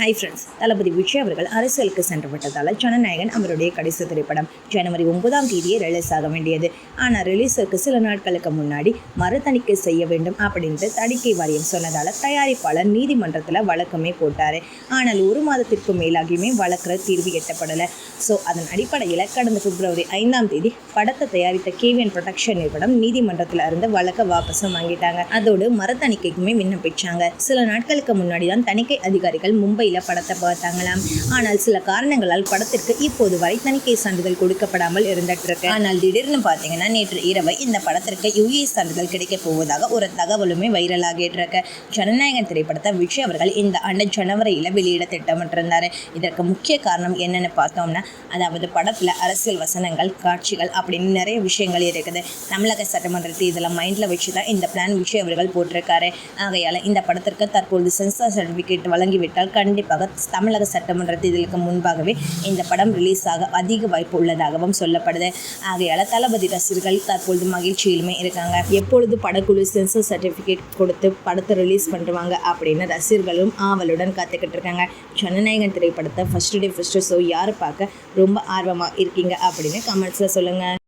Hi friends, தளபதி விஜய் அவர்கள் அரசியலுக்கு சென்று விட்டதால் ஜனநாயகன் அவருடைய கடைசி திரைப்படம் ஜனவரி 9ஆம் தேதியே ரிலீஸ் ஆக வேண்டியது. ஆனால் ரிலீஸுக்கு சில நாட்களுக்கு முன்னாடி மறுதணிக்கை செய்ய வேண்டும் அப்படின்ட்டு தணிக்கை வாரியம் சொன்னதால் தயாரிப்பாளர் நீதிமன்றத்தில் வழக்கமே போட்டார். ஆனால் ஒரு மாதத்திற்கு மேலாகியுமே வழக்கு தீர்வு எட்டப்படலை. ஸோ அதன் அடிப்படையில் கடந்த பிப்ரவரி 5ஆம் தேதி படத்தை தயாரித்த கேவிஎன் ப்ரொடக்ஷன் நிறுவனம் நீதிமன்றத்தில் இருந்து வழக்கை வாபஸும் வாங்கிட்டாங்க. அதோடு மறுதணிக்கைக்குமே விண்ணப்பிச்சாங்க. சில நாட்களுக்கு முன்னாடி தான் தணிக்கை அதிகாரிகள் மும்பையில் படத்தை பார்த்தாங்களாம். ஆனால் சில காரணங்களால் படத்திற்கு இப்போது வரை தணிக்கை சான்றிதழ் கொடுக்கப்படாமல் இருந்துட்டு இருக்கு. ஆனால் திடீர்னு பார்த்தீங்கன்னா நேற்று இரவு இந்த படத்திற்கு யூஏ சான்றிதழ் கிடைக்க போவதாக ஒரு தகவலுமே வைரல் ஆகிட்டு இருக்கு. ஜனநாயகன் திரைப்படத்தை விஜய் அவர்கள் இந்த ஆண்டு ஜனவரியில் வெளியிட திட்டமிட்டிருந்தார். இதற்கு முக்கிய காரணம் என்னன்னு பார்த்தோம்னா, அதாவது படத்தில் அரசியல் வசனங்கள், காட்சிகள் அப்படின்னு நிறைய விஷயங்கள் இருக்குது. தமிழக சட்டமன்ற தேர்தலை மைண்டில் வச்சு தான் இந்த பிளான் விஜய் அவர்கள் போட்டிருக்காரு. ஆகையால் இந்த படத்திற்கு தற்போது சென்சார் சர்டிஃபிகேட் வழங்கிவிட்டால் கண்டிப்பாக தமிழக சட்டமன்ற தேர்தலுக்கு முன்பாகவே இந்த படம் ரிலீஸ் ஆக அதிக வாய்ப்பு உள்ளதாகவும் சொல்லப்படுது. ஆகையால் தளபதி ரசிகர்கள் தற்பொழுது மகிழ்ச்சியிலுமே இருக்காங்க. எப்பொழுது படக்குழு சென்சார் சர்டிஃபிகேட் கொடுத்து படத்தை ரிலீஸ் பண்ணுவாங்க அப்படின்னு ரசிகர்களும் ஆவலுடன் காத்துக்கிட்டு இருக்காங்க. ஜனநாயகன் திரைப்படத்தை ஃபர்ஸ்ட் டே ஃபர்ஸ்ட் ஷோ யார் பார்க்க ரொம்ப ஆர்வமாக இருக்கீங்க அப்படின்னு கமெண்ட்ஸில் சொல்லுங்கள்.